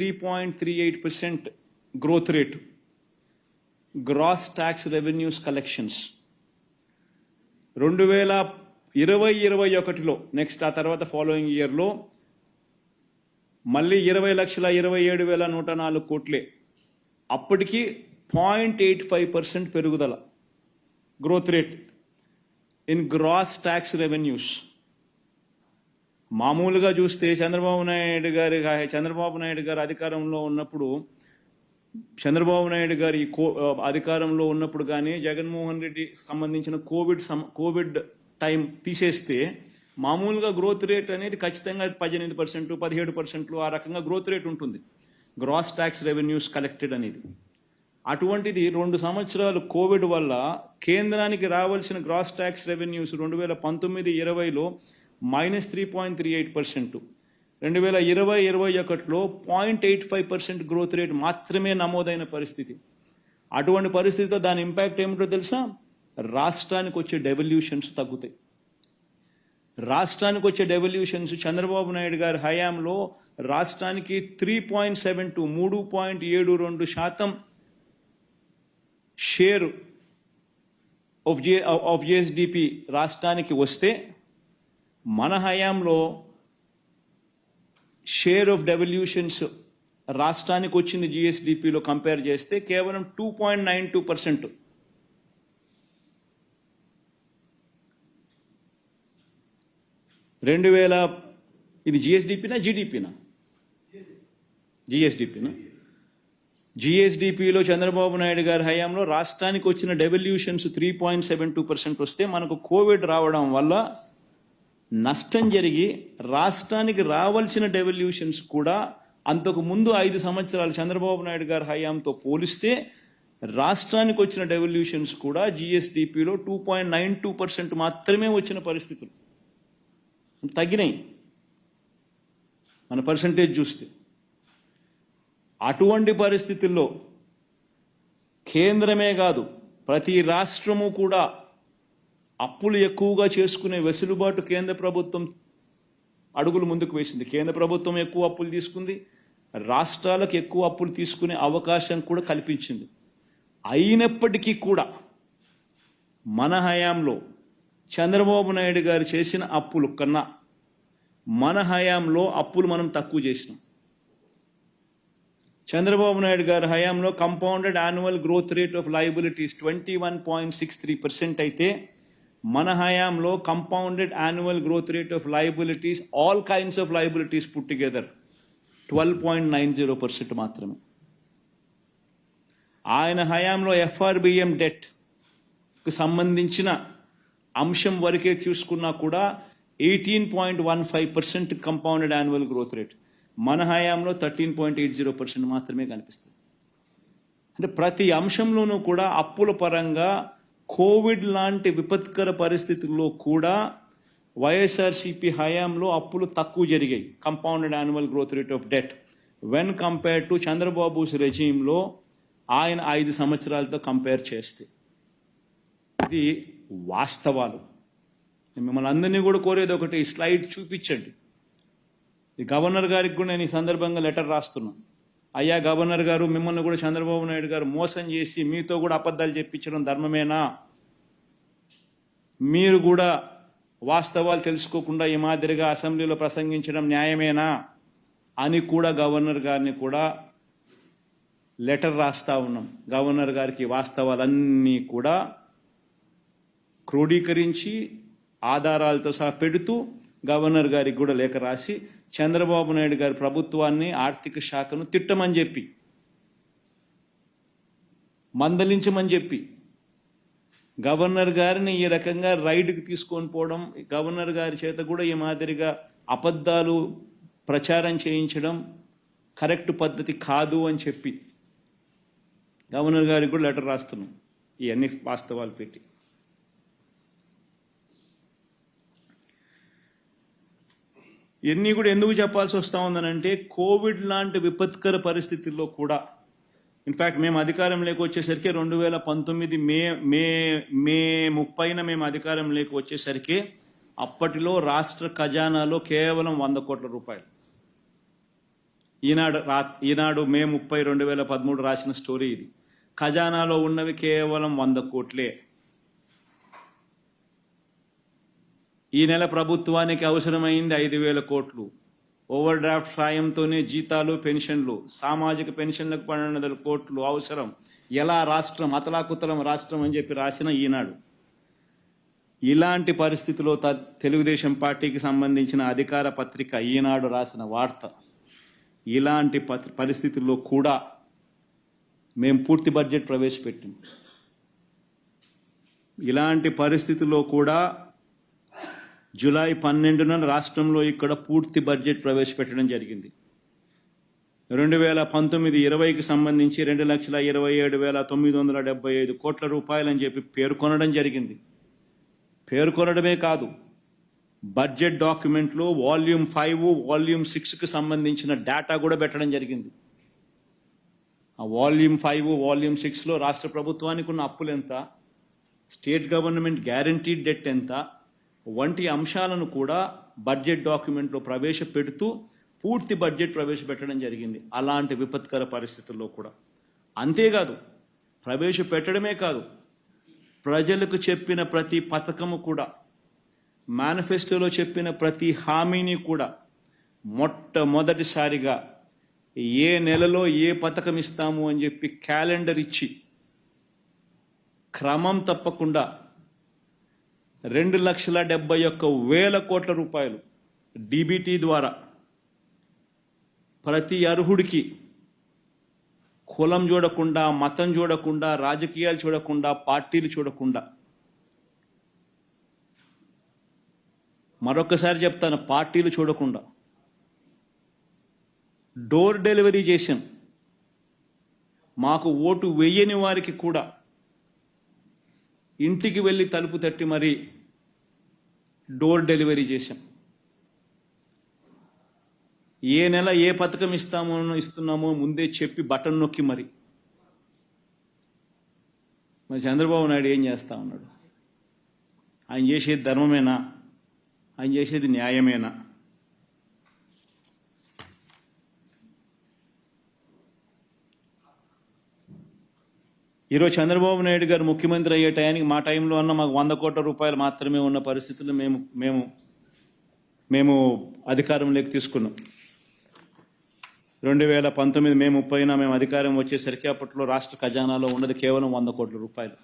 3.38% growth rate. Gross tax revenues collections. 2020-21లో next ఆ తర్వాత ఫాలోయింగ్ ఇయర్లో మళ్ళీ 20,27,104 కోట్లే. అప్పటికి 0.85% పెరుగుదల growth rate in gross tax revenues. మామూలుగా చూస్తే చంద్రబాబు నాయుడు గారు అధికారంలో ఉన్నప్పుడు అధికారంలో ఉన్నప్పుడు కానీ జగన్మోహన్ రెడ్డి సంబంధించిన కోవిడ్ టైం తీసేస్తే మామూలుగా గ్రోత్ రేట్ అనేది ఖచ్చితంగా 18%, 17% ఆ రకంగా గ్రోత్ రేట్ ఉంటుంది గ్రాస్ ట్యాక్స్ రెవెన్యూస్ కలెక్టెడ్ అనేది. అటువంటిది 2 సంవత్సరాలు కోవిడ్ వల్ల కేంద్రానికి రావాల్సిన గ్రాస్ ట్యాక్స్ రెవెన్యూస్ 2019-20లో -3.38%, 2020-21లో 0.85% గ్రోత్ రేట్ మాత్రమే నమోదైన పరిస్థితి. అటువంటి పరిస్థితిలో దాని ఇంపాక్ట్ ఏమిటో తెలుసా? రాష్ట్రానికి వచ్చే డెవల్యూషన్స్ తగ్గుతాయి. రాష్ట్రానికి వచ్చే డెవల్యూషన్స్ చంద్రబాబు నాయుడు గారి హయాంలో రాష్ట్రానికి 3.72% షేర్ ఆఫ్ జిఎస్డిపి రాష్ట్రానికి వస్తే మన హయాంలో షేర్ ఆఫ్ డెవల్యూషన్స్ రాష్ట్రానికి వచ్చింది జిఎస్డిపిలో కంపేర్ చేస్తే కేవలం 2.92%. ఇది జిఎస్డిపినా జీడిపినా? జిఎస్డిపిలో చంద్రబాబు నాయుడు గారి హయాంలో రాష్ట్రానికి వచ్చిన డెవల్యూషన్స్ 3.72% వస్తే మనకు కోవిడ్ రావడం వల్ల నష్టం జరిగి రాష్ట్రానికి రావాల్సిన డెవల్యూషన్స్ కూడా అంతకు ముందు 5 సంవత్సరాలు చంద్రబాబు నాయుడు గారి హయాంతో పోలిస్తే రాష్ట్రానికి వచ్చిన డెవల్యూషన్స్ కూడా జిఎస్డిపిలో 2.92% మాత్రమే వచ్చిన పరిస్థితులు తగ్గినాయి మన పర్సంటేజ్ చూస్తే. అటువంటి పరిస్థితుల్లో కేంద్రమే కాదు ప్రతి రాష్ట్రము కూడా అప్పులు ఎక్కువగా చేసుకునే వెసులుబాటు కేంద్ర ప్రభుత్వం అడుగులు ముందుకు వేసింది. కేంద్ర ప్రభుత్వం ఎక్కువ అప్పులు తీసుకుంది, రాష్ట్రాలకు ఎక్కువ అప్పులు తీసుకునే అవకాశం కూడా కల్పించింది. అయినప్పటికీ కూడా మన హయాంలో చంద్రబాబు నాయుడు గారు చేసిన అప్పులు కన్నా మన హయాంలో అప్పులు మనం తక్కువ చేసినాం. చంద్రబాబు నాయుడు గారి హయాంలో compounded annual growth rate of liabilities 21.63% అయితే మన హయాంలో compounded annual growth rate of liabilities all kinds of liabilities put together 12.90% మాత్రమే. ఆయన హయాంలో ఎఫ్ఆర్బిఎం డెట్కు సంబంధించిన అంశం వరకే చూసుకున్నా కూడా 18.15% కంపౌండెడ్ యాన్యువల్ గ్రోత్ రేట్, మన హయాంలో 13.80% మాత్రమే కనిపిస్తుంది. అంటే ప్రతి అంశంలోనూ కూడా అప్పుల పరంగా కోవిడ్ లాంటి విపత్కర పరిస్థితుల్లో కూడా వైఎస్ఆర్సీపీ హయాంలో అప్పులు తక్కువ జరిగాయి. Compounded annual growth rate of debt when compare to Chandrababu's రెజీమ్లో ఆయన 5 సంవత్సరాలతో కంపేర్ చేస్తే. ఇది వాస్తవాలు. మిమ్మల్ని అందరినీ కూడా కోరేది ఒకటి, స్లైడ్ చూపించండి. ఈ గవర్నర్ గారికి కూడా నేను ఈ సందర్భంగా లెటర్ రాస్తున్నాను. అయ్యా గవర్నర్ గారు, మిమ్మల్ని కూడా చంద్రబాబు నాయుడు గారు మోసం చేసి మీతో కూడా అబద్ధాలు చెప్పించడం ధర్మమేనా? మీరు కూడా వాస్తవాలు తెలుసుకోకుండా ఈ మాదిరిగా అసెంబ్లీలో ప్రసంగించడం న్యాయమేనా అని కూడా గవర్నర్ గారిని కూడా లెటర్ రాస్తా ఉన్నాం. గవర్నర్ గారికి వాస్తవాలన్నీ కూడా క్రోడీకరించి ఆధారాలతో సహా పెడుతూ గవర్నర్ గారికి కూడా లేఖ రాసి చంద్రబాబు నాయుడు గారి ప్రభుత్వాన్ని, ఆర్థిక శాఖను తిట్టమని చెప్పి, మందలించమని చెప్పి, గవర్నర్ గారిని ఈ రకంగా రైడ్కి తీసుకొని పోవడం, గవర్నర్ గారి చేత కూడా ఈ మాదిరిగా అబద్ధాలు ప్రచారం చేయించడం కరెక్ట్ పద్ధతి కాదు అని చెప్పి గవర్నర్ గారికి కూడా లెటర్ రాస్తున్నాం ఇవన్నీ వాస్తవాలు పెట్టి. ఇవన్నీ కూడా ఎందుకు చెప్పాల్సి వస్తూ ఉందనంటే కోవిడ్ లాంటి విపత్కర పరిస్థితుల్లో కూడా, ఇన్ఫ్యాక్ట్ మేము అధికారంలోకి వచ్చేసరికి 2019 మే 30న మేము అధికారంలోకి వచ్చేసరికి అప్పటిలో రాష్ట్ర ఖజానాలో కేవలం 100 కోట్ల రూపాయలు. ఈనాడు మే 30, 2013 రాసిన స్టోరీ ఇది. ఖజానాలో ఉన్నవి కేవలం 100 కోట్లే. ఈ నెల ప్రభుత్వానికి అవసరమైంది 5,000 కోట్లు. ఓవర్ డ్రాఫ్ట్ సాయంతోనే జీతాలు, పెన్షన్లు, సామాజిక పెన్షన్లకు 1,200 కోట్లు అవసరం. ఎలా రాష్ట్రం, అతలాకుతలం రాష్ట్రం అని చెప్పి రాసిన ఈనాడు. ఇలాంటి పరిస్థితిలో తెలుగుదేశం పార్టీకి సంబంధించిన అధికార పత్రిక ఈనాడు రాసిన వార్త. ఇలాంటి పరిస్థితుల్లో కూడా మేము పూర్తి బడ్జెట్ ప్రవేశపెట్టాం. ఇలాంటి పరిస్థితుల్లో కూడా జూలై 12న రాష్ట్రంలో ఇక్కడ పూర్తి బడ్జెట్ ప్రవేశపెట్టడం జరిగింది. 2019-20కి సంబంధించి 2,27,975 కోట్ల రూపాయలని చెప్పి పేర్కొనడం జరిగింది. పేర్కొనడమే కాదు, బడ్జెట్ డాక్యుమెంట్లో వాల్యూమ్ 5, వాల్యూమ్ 6కి సంబంధించిన డేటా కూడా పెట్టడం జరిగింది. ఆ వాల్యూమ్ 5, వాల్యూమ్ 6లో రాష్ట్ర ప్రభుత్వానికి ఉన్న అప్పులు ఎంత, స్టేట్ గవర్నమెంట్ గ్యారంటీడ్ డెట్ ఎంత వంటి అంశాలను కూడా బడ్జెట్ డాక్యుమెంట్లో ప్రవేశపెడుతూ పూర్తి బడ్జెట్ ప్రవేశపెట్టడం జరిగింది. అలాంటి విపత్కర పరిస్థితుల్లో కూడా. అంతేకాదు, ప్రవేశపెట్టడమే కాదు, ప్రజలకు చెప్పిన ప్రతి పథకము కూడా, మేనిఫెస్టోలో చెప్పిన ప్రతి హామీని కూడా మొట్టమొదటిసారిగా ఏ నెలలో ఏ పథకం ఇస్తాము అని చెప్పి క్యాలెండర్ ఇచ్చి క్రమం తప్పకుండా 2,71,000 కోట్ల రూపాయలు డీబీటీ ద్వారా ప్రతి అర్హుడికి కులం చూడకుండా, మతం చూడకుండా, రాజకీయాలు చూడకుండా, పార్టీలు చూడకుండా, మరొకసారి చెప్తాను, పార్టీలు చూడకుండా డోర్ డెలివరీ చేశాం. మాకు ఓటు వేయని వారికి కూడా ఇంటికి వెళ్ళి తలుపు తట్టి మరీ డోర్ డెలివరీ చేశాం. ఏ నెల ఏ పథకం ఇస్తున్నామో ముందే చెప్పి బటన్ నొక్కి మరి చంద్రబాబు నాయుడు ఏం చేస్తా ఉన్నాడు? ఆయన చేసేది ధర్మమేనా? ఆయన చేసేది న్యాయమేనా? ఈరోజు చంద్రబాబు నాయుడు గారు ముఖ్యమంత్రి అయ్యే టయానికి మా టైంలో అన్న మాకు 100 కోట్ల రూపాయలు మాత్రమే ఉన్న పరిస్థితుల్లో మేము అధికారంలోకి తీసుకున్నాం. 2019 మే 30న మేము అధికారం వచ్చేసరికి అప్పట్లో రాష్ట్ర ఖజానాలో ఉన్నది కేవలం 100 కోట్ల రూపాయలు.